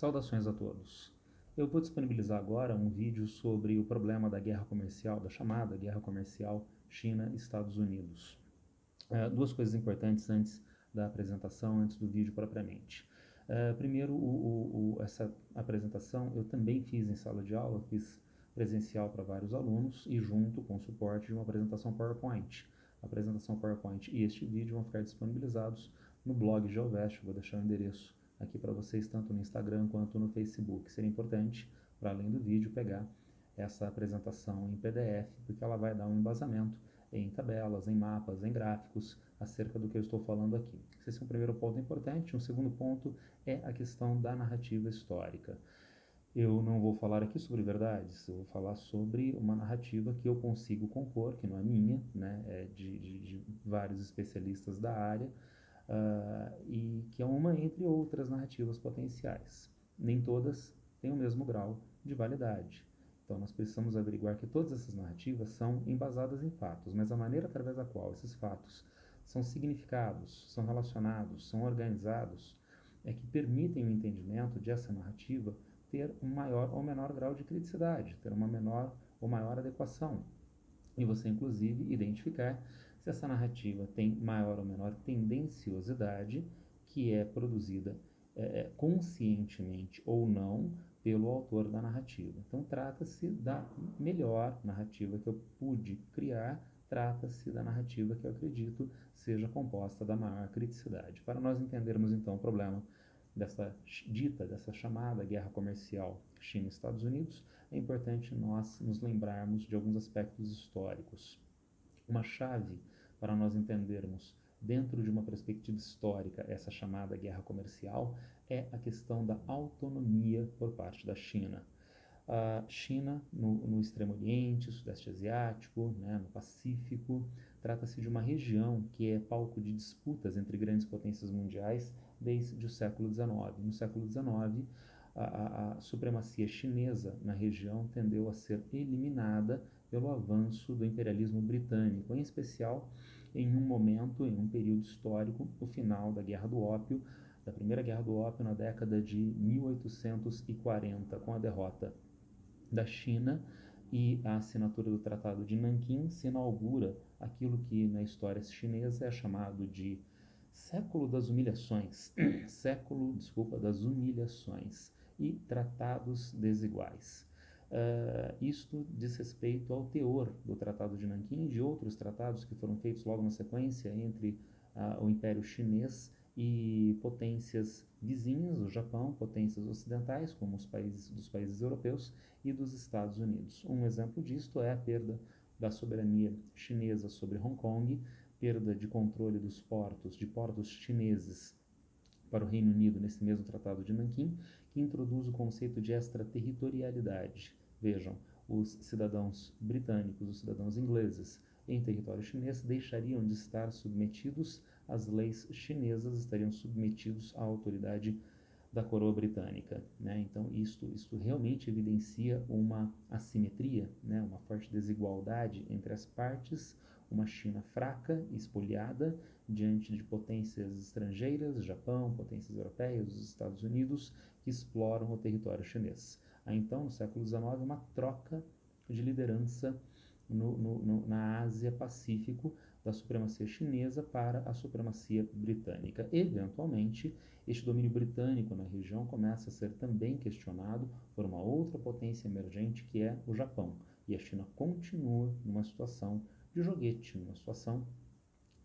Saudações a todos. Eu vou disponibilizar agora um vídeo sobre o problema da guerra comercial, da chamada guerra comercial China-Estados Unidos. Duas coisas importantes antes da apresentação, antes do vídeo propriamente. Primeiro, essa apresentação eu também fiz em sala de aula, fiz presencial para vários alunos e junto com o suporte de uma apresentação PowerPoint. A apresentação PowerPoint e este vídeo vão ficar disponibilizados no blog GeoVest, vou deixar o endereço aqui para vocês, tanto no Instagram quanto no Facebook. Seria importante, para além do vídeo, pegar essa apresentação em PDF, porque ela vai dar um embasamento em tabelas, em mapas, em gráficos, acerca do que eu estou falando aqui. Esse é um primeiro ponto importante. Um segundo ponto é a questão da narrativa histórica. Eu não vou falar aqui sobre verdades, eu vou falar sobre uma narrativa que eu consigo compor, que não é minha, né, é de vários especialistas da área, e que é uma entre outras narrativas potenciais. Nem todas têm o mesmo grau de validade. Então nós precisamos averiguar que todas essas narrativas são embasadas em fatos, mas a maneira através da qual esses fatos são significados, são relacionados, são organizados, é que permitem o entendimento de essa narrativa ter um maior ou menor grau de criticidade, ter uma menor ou maior adequação. E você, inclusive, identificar se essa narrativa tem maior ou menor tendenciosidade, que é produzida conscientemente ou não pelo autor da narrativa. Então, trata-se da melhor narrativa que eu pude criar, trata-se da narrativa que eu acredito seja composta da maior criticidade. Para nós entendermos, então, o problema dessa chamada guerra comercial China-Estados Unidos, é importante nós nos lembrarmos de alguns aspectos históricos. Uma chave para nós entendermos, dentro de uma perspectiva histórica, essa chamada guerra comercial, é a questão da autonomia por parte da China. A China, no Extremo Oriente, Sudeste Asiático, né, no Pacífico, trata-se de uma região que é palco de disputas entre grandes potências mundiais desde o século XIX. No século XIX, a supremacia chinesa na região tendeu a ser eliminada pelo avanço do imperialismo britânico, em especial em um momento, em um período histórico, o final da Guerra do Ópio, da Primeira Guerra do Ópio na década de 1840, com a derrota da China e a assinatura do Tratado de Nanquim se inaugura aquilo que na história chinesa é chamado de século das humilhações, das humilhações e tratados desiguais. Isto diz respeito ao teor do Tratado de Nanquim e de outros tratados que foram feitos logo na sequência entre o Império Chinês e potências vizinhas, o Japão, potências ocidentais, como os países europeus e dos Estados Unidos. Um exemplo disto é a perda da soberania chinesa sobre Hong Kong, perda de controle dos portos chineses para o Reino Unido nesse mesmo Tratado de Nanquim, que introduz o conceito de extraterritorialidade. Vejam, os cidadãos britânicos, os cidadãos ingleses em território chinês deixariam de estar submetidos às leis chinesas, estariam submetidos à autoridade da coroa britânica, né? Então isto realmente evidencia uma assimetria, né? Uma forte desigualdade entre as partes, uma China fraca, espoliada diante de potências estrangeiras, Japão, potências europeias, os Estados Unidos, que exploram o território chinês. Há então, no século XIX, uma troca de liderança na Ásia-Pacífico, da supremacia chinesa para a supremacia britânica. Eventualmente, este domínio britânico na região começa a ser também questionado por uma outra potência emergente, que é o Japão. E a China continua numa situação de joguete, numa situação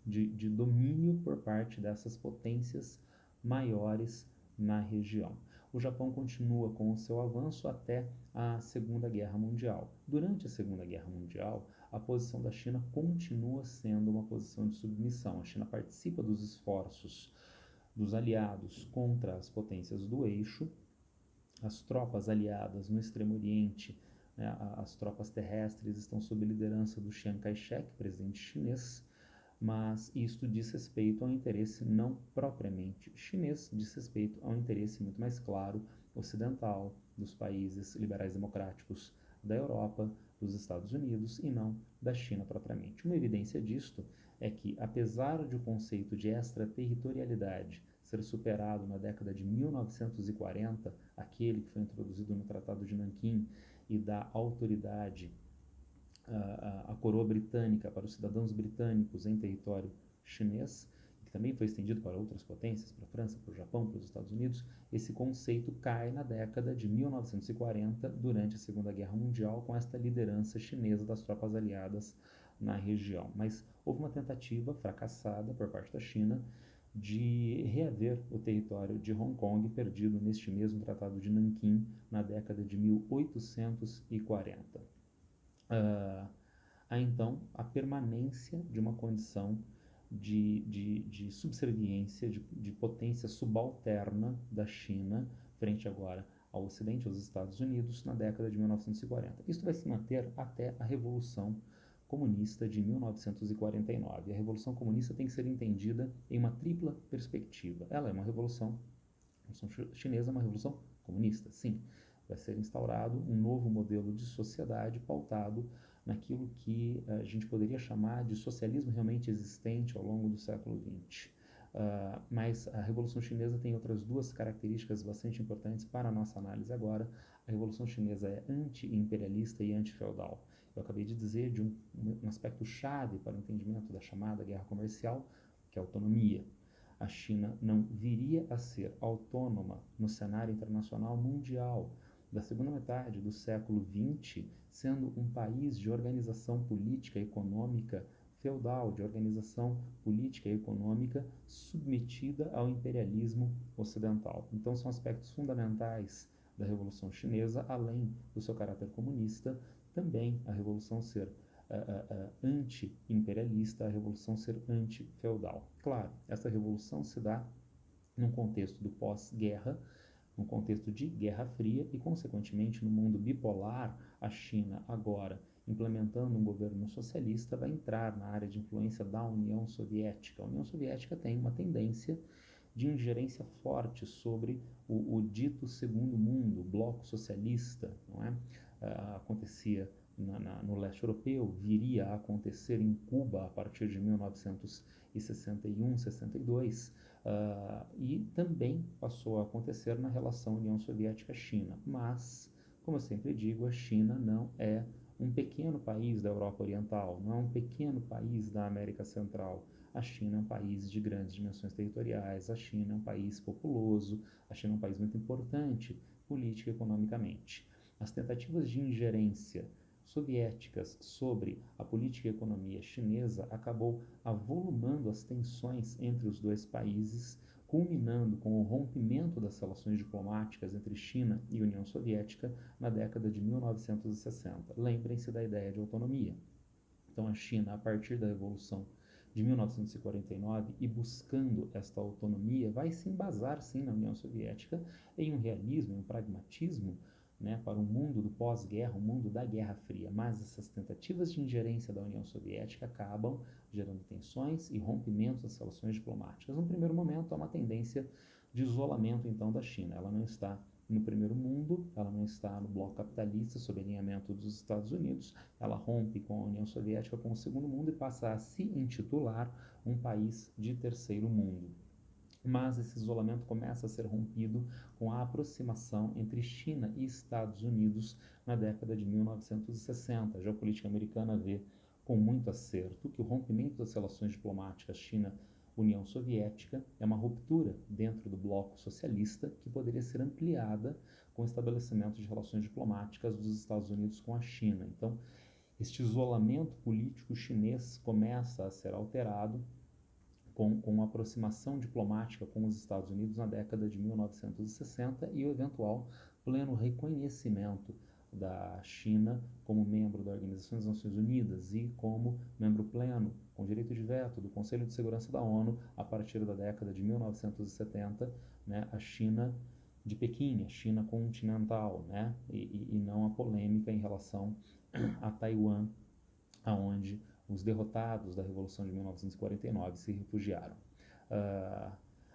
de domínio por parte dessas potências maiores na região. O Japão continua com o seu avanço até a Segunda Guerra Mundial. Durante a Segunda Guerra Mundial, a posição da China continua sendo uma posição de submissão. A China participa dos esforços dos aliados contra as potências do eixo. As tropas aliadas no Extremo Oriente, né, as tropas terrestres, estão sob liderança do Chiang Kai-shek, presidente chinês, mas isto diz respeito ao interesse não propriamente chinês, diz respeito ao interesse muito mais claro ocidental, dos países liberais democráticos da Europa, dos Estados Unidos e não da China propriamente. Uma evidência disto é que, apesar de o conceito de extraterritorialidade ser superado na década de 1940, aquele que foi introduzido no Tratado de Nanquim e dá autoridade à coroa britânica para os cidadãos britânicos em território chinês, que também foi estendido para outras potências, para a França, para o Japão, para os Estados Unidos, esse conceito cai na década de 1940, durante a Segunda Guerra Mundial, com esta liderança chinesa das tropas aliadas na região. Mas houve uma tentativa fracassada por parte da China de reaver o território de Hong Kong, perdido neste mesmo Tratado de Nanquim na década de 1840. Há então a permanência de uma condição de subserviência, de potência subalterna da China frente agora ao Ocidente, aos Estados Unidos, na década de 1940. Isso vai se manter até a Revolução Comunista de 1949. A Revolução Comunista tem que ser entendida em uma tripla perspectiva. Ela é uma revolução, a Revolução Chinesa é uma revolução comunista, sim. Vai ser instaurado um novo modelo de sociedade pautado naquilo que a gente poderia chamar de socialismo realmente existente ao longo do século XX. Mas a Revolução Chinesa tem outras duas características bastante importantes para a nossa análise agora. A Revolução Chinesa é anti-imperialista e anti-feudal. Eu acabei de dizer de um aspecto chave para o entendimento da chamada guerra comercial, que é a autonomia. A China não viria a ser autônoma no cenário internacional mundial da segunda metade do século XX, sendo um país de organização política e econômica feudal, de organização política e econômica submetida ao imperialismo ocidental. Então, são aspectos fundamentais da Revolução Chinesa, além do seu caráter comunista, também a Revolução ser anti-imperialista, a Revolução ser anti-feudal. Claro, essa revolução se dá num contexto do pós-guerra, num contexto de Guerra Fria e, consequentemente, no mundo bipolar, a China agora implementando um governo socialista vai entrar na área de influência da União Soviética. A União Soviética tem uma tendência de ingerência forte sobre o dito segundo mundo, o bloco socialista, não é? Acontecia no leste europeu, viria a acontecer em Cuba a partir de 1961, 62, e também passou a acontecer na relação União Soviética-China. Mas, como eu sempre digo, a China não é um pequeno país da Europa Oriental, não é um pequeno país da América Central. A China é um país de grandes dimensões territoriais, a China é um país populoso, a China é um país muito importante política e economicamente. As tentativas de ingerência soviéticas sobre a política e a economia chinesa acabou avolumando as tensões entre os dois países, culminando com o rompimento das relações diplomáticas entre China e União Soviética na década de 1960. Lembrem-se da ideia de autonomia. Então, a China, a partir da Revolução de 1949 e buscando esta autonomia, vai se embasar, sim, na União Soviética em um realismo, em um pragmatismo, né, para um mundo do pós-guerra, um mundo da Guerra Fria. Mas essas tentativas de ingerência da União Soviética acabam gerando tensões e rompimentos das relações diplomáticas. No primeiro momento, há uma tendência de isolamento, então, da China. Ela não está no primeiro mundo, ela não está no bloco capitalista sob alinhamento dos Estados Unidos, ela rompe com a União Soviética, com o segundo mundo, e passa a se intitular um país de terceiro mundo. Mas esse isolamento começa a ser rompido com a aproximação entre China e Estados Unidos na década de 1960. A geopolítica americana vê com muito acerto que o rompimento das relações diplomáticas China-União Soviética é uma ruptura dentro do bloco socialista que poderia ser ampliada com o estabelecimento de relações diplomáticas dos Estados Unidos com a China. Então, este isolamento político chinês começa a ser alterado com a aproximação diplomática com os Estados Unidos na década de 1960 e o eventual pleno reconhecimento da China como membro da Organização das Nações Unidas e como membro pleno, com direito de veto, do Conselho de Segurança da ONU a partir da década de 1970, né, a China de Pequim, a China continental, né, e não a polêmica em relação a Taiwan, aonde os derrotados da Revolução de 1949 se refugiaram.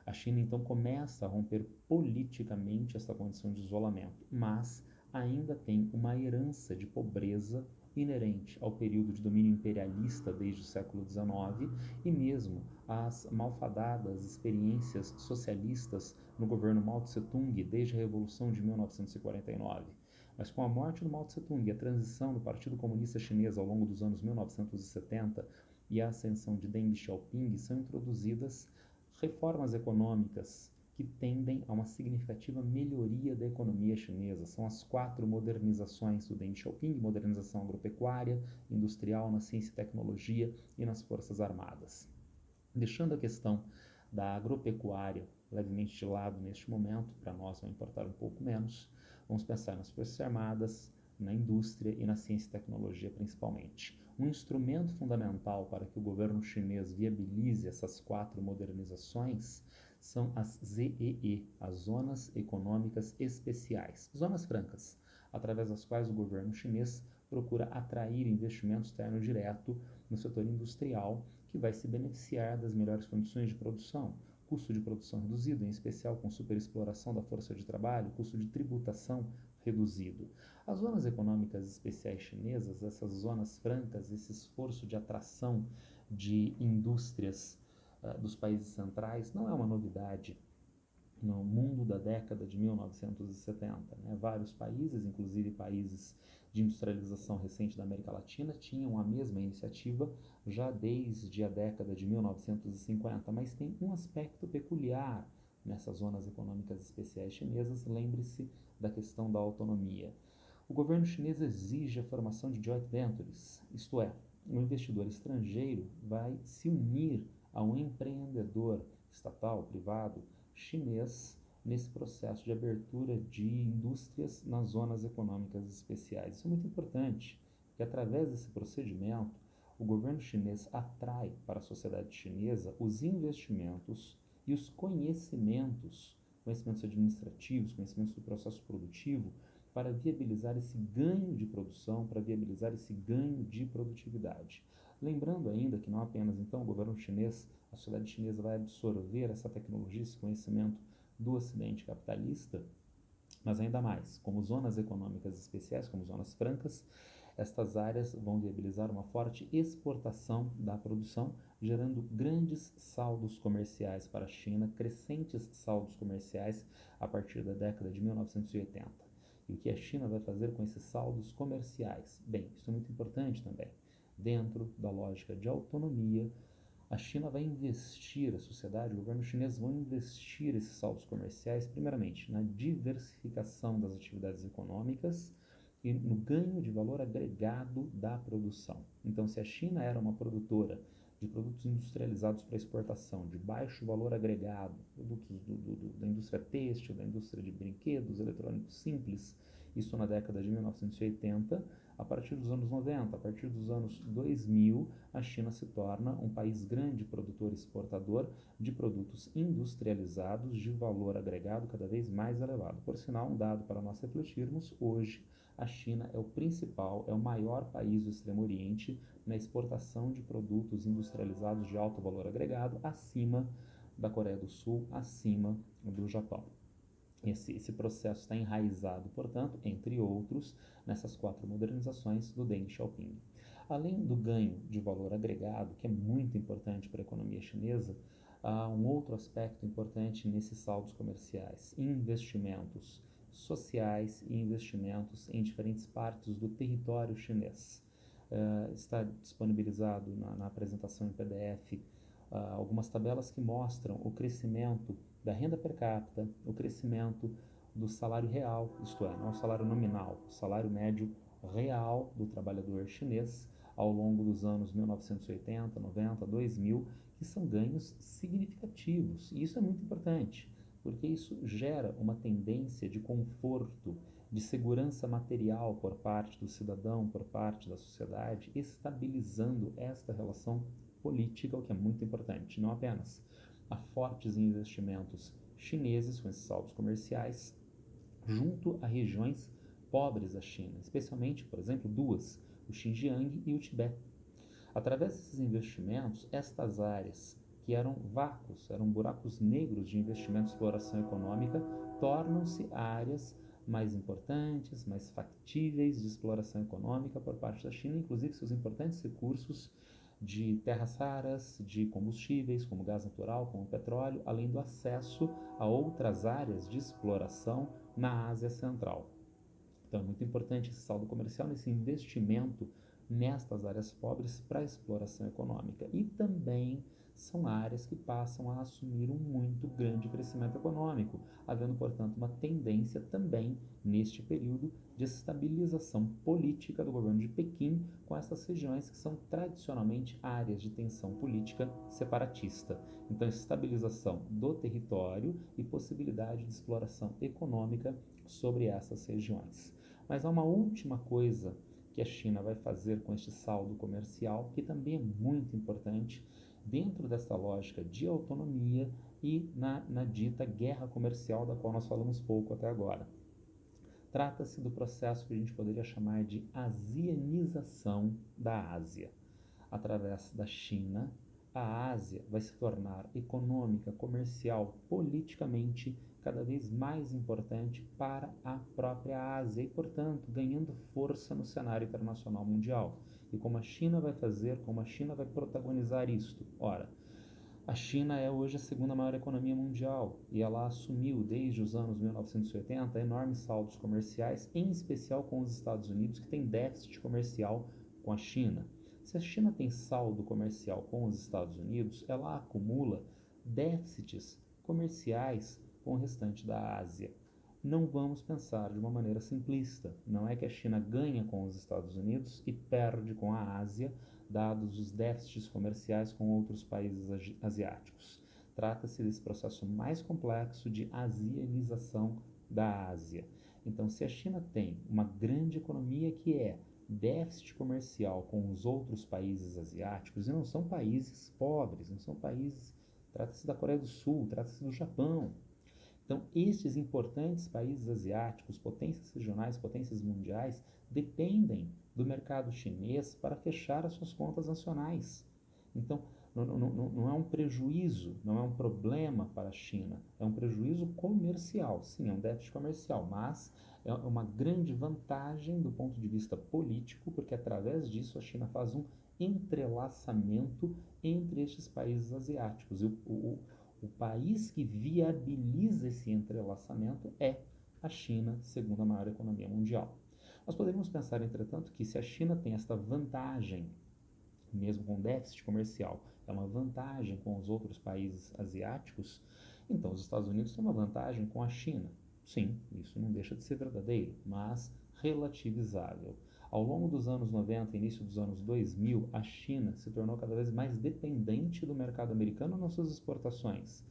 A China então começa a romper politicamente essa condição de isolamento, mas ainda tem uma herança de pobreza inerente ao período de domínio imperialista desde o século XIX e mesmo às malfadadas experiências socialistas no governo Mao Tse-tung desde a Revolução de 1949. Mas com a morte do Mao Tse-tung e a transição do Partido Comunista Chinês ao longo dos anos 1970 e a ascensão de Deng Xiaoping, são introduzidas reformas econômicas que tendem a uma significativa melhoria da economia chinesa. São as 4 modernizações do Deng Xiaoping: modernização agropecuária, industrial, na ciência e tecnologia e nas forças armadas. Deixando a questão da agropecuária levemente de lado neste momento, para nós vai importar um pouco menos, vamos pensar nas forças armadas, na indústria e na ciência e tecnologia principalmente. Um instrumento fundamental para que o governo chinês viabilize essas 4 modernizações são as ZEE, as Zonas Econômicas Especiais, zonas francas, através das quais o governo chinês procura atrair investimento externo direto no setor industrial, que vai se beneficiar das melhores condições de produção, custo de produção reduzido, em especial com superexploração da força de trabalho, custo de tributação reduzido. As zonas econômicas especiais chinesas, essas zonas francas, esse esforço de atração de indústrias dos países centrais, não é uma novidade no mundo da década de 1970. Né? Vários países, inclusive países de industrialização recente da América Latina, tinham a mesma iniciativa já desde a década de 1950, mas tem um aspecto peculiar nessas zonas econômicas especiais chinesas. Lembre-se da questão da autonomia. O governo chinês exige a formação de joint ventures, isto é, um investidor estrangeiro vai se unir a um empreendedor estatal, privado, chinês, nesse processo de abertura de indústrias nas zonas econômicas especiais. Isso é muito importante, porque através desse procedimento, o governo chinês atrai para a sociedade chinesa os investimentos e os conhecimentos administrativos, conhecimentos do processo produtivo, para viabilizar esse ganho de produção, para viabilizar esse ganho de produtividade. Lembrando ainda que não apenas então o governo chinês, a sociedade chinesa vai absorver essa tecnologia, esse conhecimento do Ocidente capitalista, mas ainda mais, como zonas econômicas especiais, como zonas francas, estas áreas vão viabilizar uma forte exportação da produção, gerando grandes saldos comerciais para a China, crescentes saldos comerciais a partir da década de 1980. E o que a China vai fazer com esses saldos comerciais? Bem, isso é muito importante também. Dentro da lógica de autonomia, a China vai investir, a sociedade, o governo chinês vão investir esses saldos comerciais, primeiramente, na diversificação das atividades econômicas e no ganho de valor agregado da produção. Então, se a China era uma produtora de produtos industrializados para exportação, de baixo valor agregado, produtos da indústria têxtil, da indústria de brinquedos, eletrônicos simples, isso na década de 1980, a partir dos anos 90, a partir dos anos 2000, a China se torna um país grande produtor e exportador de produtos industrializados de valor agregado cada vez mais elevado. Por sinal, um dado para nós refletirmos, hoje a China é o principal, é o maior país do Extremo Oriente na exportação de produtos industrializados de alto valor agregado, acima da Coreia do Sul, acima do Japão. Esse processo está enraizado, portanto, entre outros, nessas 4 modernizações do Deng Xiaoping. Além do ganho de valor agregado, que é muito importante para a economia chinesa, há um outro aspecto importante nesses saldos comerciais: investimentos sociais e investimentos em diferentes partes do território chinês. Está disponibilizado na apresentação em PDF algumas tabelas que mostram o crescimento da renda per capita, o crescimento do salário real, isto é, não o salário nominal, o salário médio real do trabalhador chinês ao longo dos anos 1980, 90, 2000, que são ganhos significativos. E isso é muito importante, porque isso gera uma tendência de conforto, de segurança material por parte do cidadão, por parte da sociedade, estabilizando esta relação política, o que é muito importante. Não apenas há fortes investimentos chineses com esses saldos comerciais junto a regiões pobres da China, especialmente, por exemplo, duas, o Xinjiang e o Tibete. Através desses investimentos, estas áreas que eram vácuos, eram buracos negros de investimento e exploração econômica, tornam-se áreas mais importantes, mais factíveis de exploração econômica por parte da China, inclusive seus importantes recursos de terras raras, de combustíveis, como gás natural, como petróleo, além do acesso a outras áreas de exploração na Ásia Central. Então é muito importante esse saldo comercial, nesse investimento nestas áreas pobres para a exploração econômica. E também são áreas que passam a assumir um muito grande crescimento econômico, havendo, portanto, uma tendência também, neste período, de estabilização política do governo de Pequim com essas regiões que são tradicionalmente áreas de tensão política separatista. Então, estabilização do território e possibilidade de exploração econômica sobre essas regiões. Mas há uma última coisa que a China vai fazer com este saldo comercial, que também é muito importante dentro dessa lógica de autonomia e na dita guerra comercial, da qual nós falamos pouco até agora. Trata-se do processo que a gente poderia chamar de asianização da Ásia. Através da China, a Ásia vai se tornar econômica, comercial, politicamente cada vez mais importante para a própria Ásia e, portanto, ganhando força no cenário internacional mundial. E como a China vai fazer, como a China vai protagonizar isto? Ora, a China é hoje a segunda maior economia mundial e ela assumiu desde os anos 1980 enormes saldos comerciais, em especial com os Estados Unidos, que tem déficit comercial com a China. Se a China tem saldo comercial com os Estados Unidos, ela acumula déficits comerciais com o restante da Ásia. Não vamos pensar de uma maneira simplista. Não é que a China ganha com os Estados Unidos e perde com a Ásia, dados os déficits comerciais com outros países asiáticos. Trata-se desse processo mais complexo de asianização da Ásia. Então, se a China tem uma grande economia que é déficit comercial com os outros países asiáticos, e não são países pobres, não são países, trata-se da Coreia do Sul, trata-se do Japão. Então, estes importantes países asiáticos, potências regionais, potências mundiais, dependem do mercado chinês para fechar as suas contas nacionais. Então, não é um prejuízo, não é um problema para a China, é um prejuízo comercial. Sim, é um déficit comercial, mas é uma grande vantagem do ponto de vista político, porque através disso a China faz um entrelaçamento entre estes países asiáticos. O país que viabiliza esse entrelaçamento é a China, segunda maior economia mundial. Nós poderíamos pensar, entretanto, que se a China tem esta vantagem, mesmo com déficit comercial, é uma vantagem com os outros países asiáticos, então os Estados Unidos têm uma vantagem com a China. Sim, isso não deixa de ser verdadeiro, mas relativizável. Ao longo dos anos 90 e início dos anos 2000, a China se tornou cada vez mais dependente do mercado americano nas suas exportações.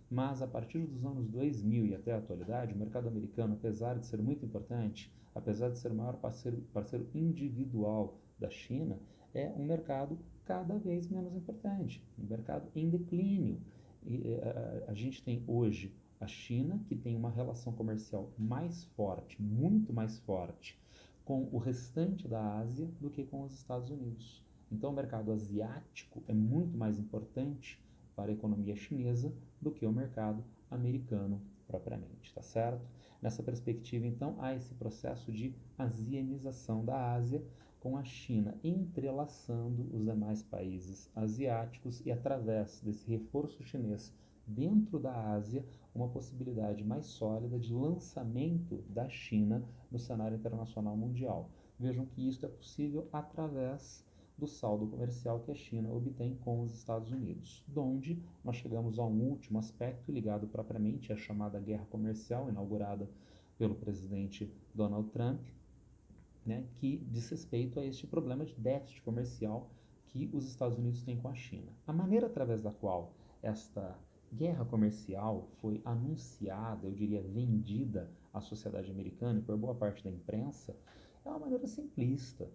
Mas a partir dos anos 2000 e até a atualidade, o mercado americano, apesar de ser muito importante, apesar de ser o maior parceiro individual da China, é um mercado cada vez menos importante, um mercado em declínio. A gente tem hoje a China, que tem uma relação comercial mais forte, muito mais forte, com o restante da Ásia do que com os Estados Unidos. Então, o mercado asiático é muito mais importante para a economia chinesa do que o mercado americano propriamente, tá certo? Nessa perspectiva, então, há esse processo de asianização da Ásia, com a China entrelaçando os demais países asiáticos e, através desse reforço chinês dentro da Ásia, uma possibilidade mais sólida de lançamento da China no cenário internacional mundial. Vejam que isso é possível através do saldo comercial que a China obtém com os Estados Unidos, donde nós chegamos a um último aspecto ligado propriamente à chamada guerra comercial inaugurada pelo presidente Donald Trump, né, que diz respeito a este problema de déficit comercial que os Estados Unidos têm com a China. A maneira através da qual esta guerra comercial foi anunciada, eu diria vendida à sociedade americana e por boa parte da imprensa, é uma maneira simplista.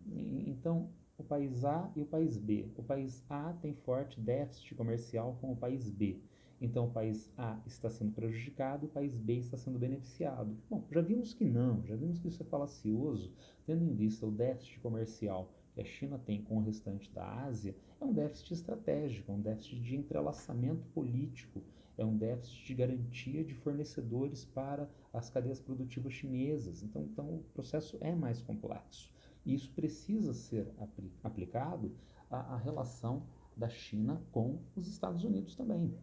Então, o país A e o país B. O país A tem forte déficit comercial com o país B. Então, o país A está sendo prejudicado, o país B está sendo beneficiado. Bom, já vimos que não, já vimos que isso é falacioso, tendo em vista o déficit comercial que a China tem com o restante da Ásia, é um déficit estratégico, é um déficit de entrelaçamento político, é um déficit de garantia de fornecedores para as cadeias produtivas chinesas. Então o processo é mais complexo. E isso precisa ser aplicado à relação da China com os Estados Unidos também.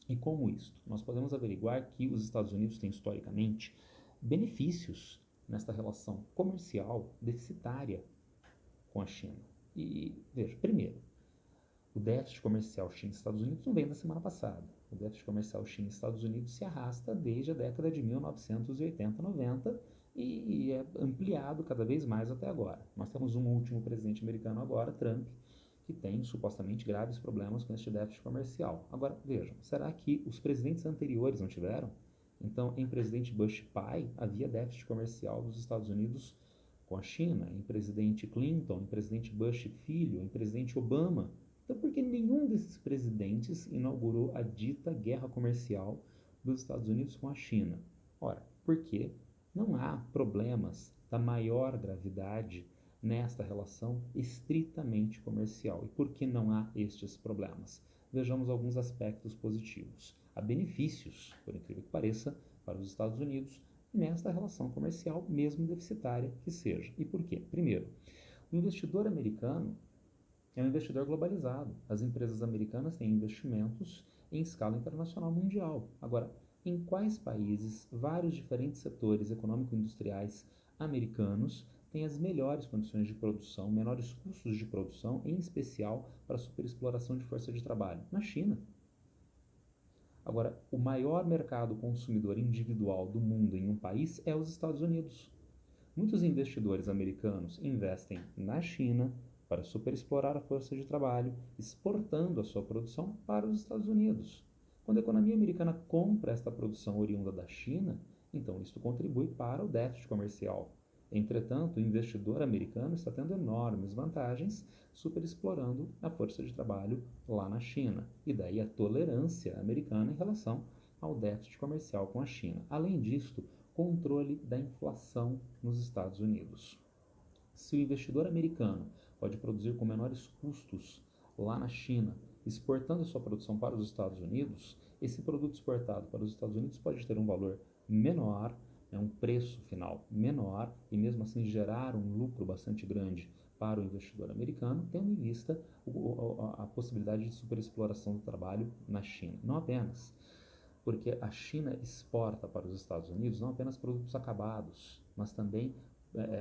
E como isto? Nós podemos averiguar que os Estados Unidos têm historicamente benefícios nesta relação comercial deficitária com a China. E veja, primeiro, o déficit comercial China-Estados Unidos não vem da semana passada. O déficit comercial China-Estados Unidos se arrasta desde a década de 1980, 90 e é ampliado cada vez mais até agora. Nós temos um último presidente americano agora, Trump, que tem supostamente graves problemas com este déficit comercial. Agora, vejam, será que os presidentes anteriores não tiveram? Então, em presidente Bush pai, havia déficit comercial dos Estados Unidos com a China, em presidente Clinton, em presidente Bush filho, em presidente Obama. Então, por que nenhum desses presidentes inaugurou a dita guerra comercial dos Estados Unidos com a China? Ora, porque não há problemas da maior gravidade nesta relação estritamente comercial. E por que não há estes problemas? Vejamos alguns aspectos positivos. Há benefícios, por incrível que pareça, para os Estados Unidos nesta relação comercial, mesmo deficitária que seja. E por quê? Primeiro, o investidor americano é um investidor globalizado. As empresas americanas têm investimentos em escala internacional mundial. Agora, em quais países vários diferentes setores econômico-industriais americanos têm as melhores condições de produção, menores custos de produção, em especial para a superexploração de força de trabalho? Na China. Agora, o maior mercado consumidor individual do mundo em um país é os Estados Unidos. Muitos investidores americanos investem na China para superexplorar a força de trabalho, exportando a sua produção para os Estados Unidos. Quando a economia americana compra esta produção oriunda da China, então isto contribui para o déficit comercial. Entretanto, o investidor americano está tendo enormes vantagens superexplorando a força de trabalho lá na China. E daí a tolerância americana em relação ao déficit comercial com a China. Além disto, controle da inflação nos Estados Unidos. Se o investidor americano pode produzir com menores custos lá na China, exportando sua produção para os Estados Unidos, esse produto exportado para os Estados Unidos pode ter um valor menor, um preço final menor e mesmo assim gerar um lucro bastante grande para o investidor americano, tendo em vista a possibilidade de superexploração do trabalho na China. Não apenas porque a China exporta para os Estados Unidos não apenas produtos acabados, mas também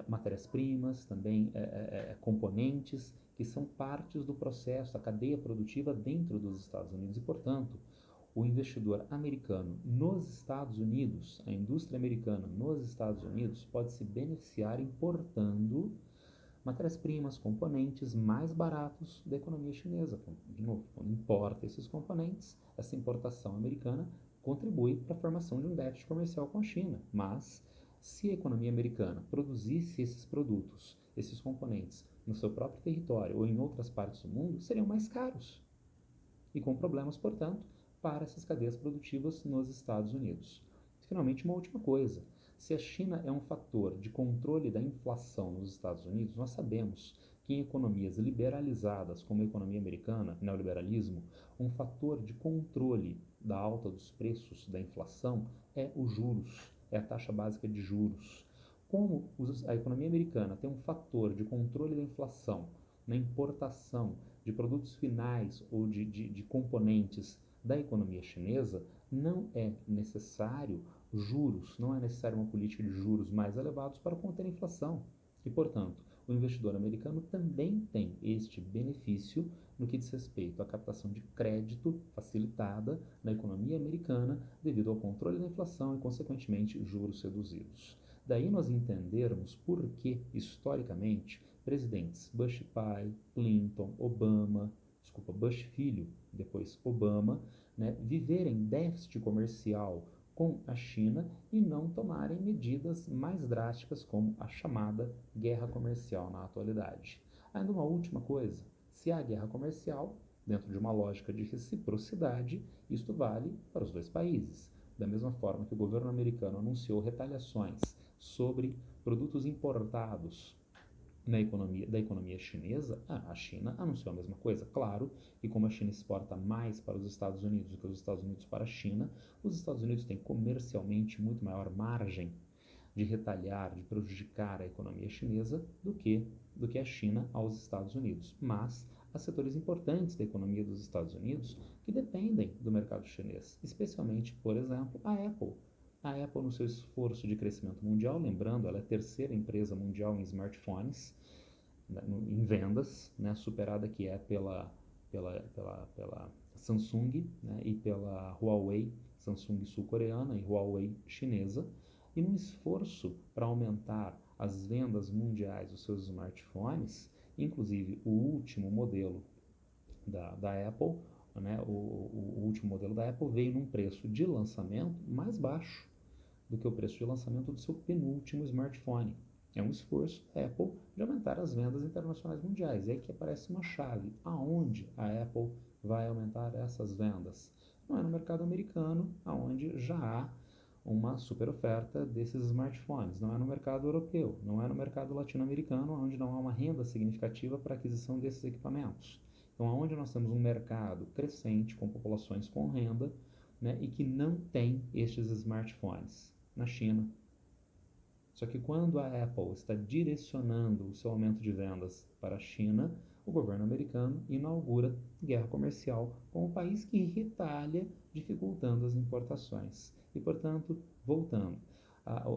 matérias-primas, também componentes que são partes do processo, da cadeia produtiva dentro dos Estados Unidos e, portanto, o investidor americano nos Estados Unidos, a indústria americana nos Estados Unidos pode se beneficiar importando matérias-primas, componentes mais baratos da economia chinesa. De novo, quando importa esses componentes, essa importação americana contribui para a formação de um déficit comercial com a China. Mas, se a economia americana produzisse esses produtos, esses componentes, no seu próprio território ou em outras partes do mundo, seriam mais caros e com problemas, portanto, para essas cadeias produtivas nos Estados Unidos. Finalmente, uma última coisa. Se a China é um fator de controle da inflação nos Estados Unidos, nós sabemos que em economias liberalizadas, como a economia americana, neoliberalismo, um fator de controle da alta dos preços da inflação é os juros, é a taxa básica de juros. Como a economia americana tem um fator de controle da inflação na importação de produtos finais ou de componentes da economia chinesa, não é necessário juros, não é necessário uma política de juros mais elevados para conter a inflação. E, portanto, o investidor americano também tem este benefício no que diz respeito à captação de crédito facilitada na economia americana devido ao controle da inflação e, consequentemente, juros reduzidos. Daí nós entendermos por que, historicamente, presidentes Bush pai, Clinton, Bush filho, depois Obama, viverem déficit comercial com a China e não tomarem medidas mais drásticas como a chamada guerra comercial na atualidade. Ainda uma última coisa, se há guerra comercial, dentro de uma lógica de reciprocidade, isto vale para os dois países. Da mesma forma que o governo americano anunciou retaliações sobre produtos importados da economia chinesa, a China anunciou a mesma coisa. Claro que como a China exporta mais para os Estados Unidos do que os Estados Unidos para a China, os Estados Unidos têm comercialmente muito maior margem de retalhar, de prejudicar a economia chinesa do que a China aos Estados Unidos. Mas há setores importantes da economia dos Estados Unidos que dependem do mercado chinês, especialmente, por exemplo, a Apple. A Apple, no seu esforço de crescimento mundial, lembrando, ela é a terceira empresa mundial em smartphones, né, em vendas, né, superada que é pela Samsung, né, e pela Huawei, Samsung sul-coreana e Huawei chinesa, e num esforço para aumentar as vendas mundiais dos seus smartphones, inclusive o último modelo da Apple, né, o último modelo da Apple veio num preço de lançamento mais baixo do que o preço de lançamento do seu penúltimo smartphone. É um esforço da Apple de aumentar as vendas internacionais mundiais. E aí que aparece uma chave. Aonde a Apple vai aumentar essas vendas? Não é no mercado americano, onde já há uma super oferta desses smartphones. Não é no mercado europeu, não é no mercado latino-americano, onde não há uma renda significativa para a aquisição desses equipamentos. Então, onde nós temos um mercado crescente com populações com renda, né, e que não tem estes smartphones na China. Só que quando a Apple está direcionando o seu aumento de vendas para a China, o governo americano inaugura guerra comercial com o país que retalha, dificultando as importações. E, portanto, voltando,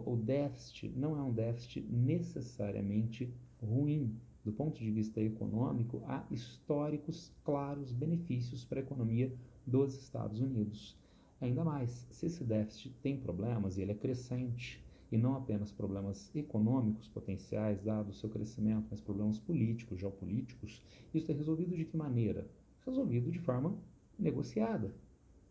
o déficit não é um déficit necessariamente ruim. Do ponto de vista econômico, há históricos claros benefícios para a economia dos Estados Unidos. Ainda mais, se esse déficit tem problemas e ele é crescente, e não apenas problemas econômicos potenciais, dado o seu crescimento, mas problemas políticos, geopolíticos, isso é resolvido de que maneira? Resolvido de forma negociada,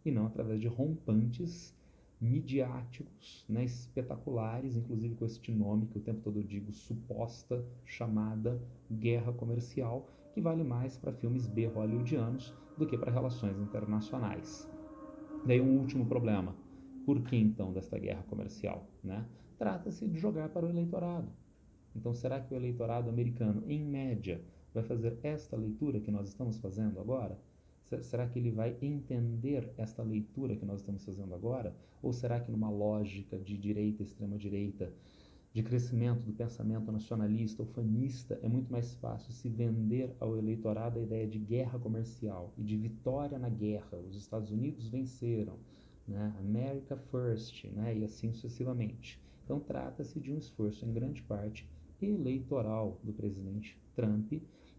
e não através de rompantes midiáticos, né, espetaculares, inclusive com este nome que o tempo todo eu digo, suposta, chamada guerra comercial, que vale mais para filmes B hollywoodianos do que para relações internacionais. Daí um último problema. Por que então desta guerra comercial? Né? Trata-se de jogar para o eleitorado. Então, será que o eleitorado americano, em média, vai fazer esta leitura que nós estamos fazendo agora? Será que ele vai entender esta leitura que nós estamos fazendo agora? Ou será que numa lógica de direita, extrema-direita, de crescimento do pensamento nacionalista, ufanista, é muito mais fácil se vender ao eleitorado a ideia de guerra comercial e de vitória na guerra? Os Estados Unidos venceram, né? America First, né? E assim sucessivamente. Então, trata-se de um esforço, em grande parte, eleitoral do presidente Trump,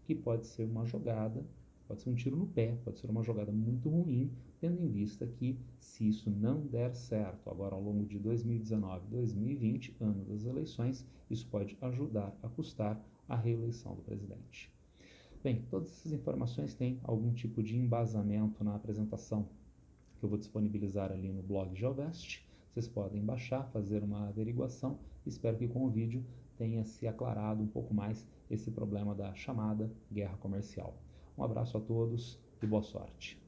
que pode ser uma jogada, pode ser um tiro no pé, pode ser uma jogada muito ruim, tendo em vista que, se isso não der certo agora ao longo de 2019 e 2020, ano das eleições, isso pode ajudar a custar a reeleição do presidente. Bem, todas essas informações têm algum tipo de embasamento na apresentação que eu vou disponibilizar ali no blog Geovest. Vocês podem baixar, fazer uma averiguação. Espero que com o vídeo tenha se aclarado um pouco mais esse problema da chamada guerra comercial. Um abraço a todos e boa sorte.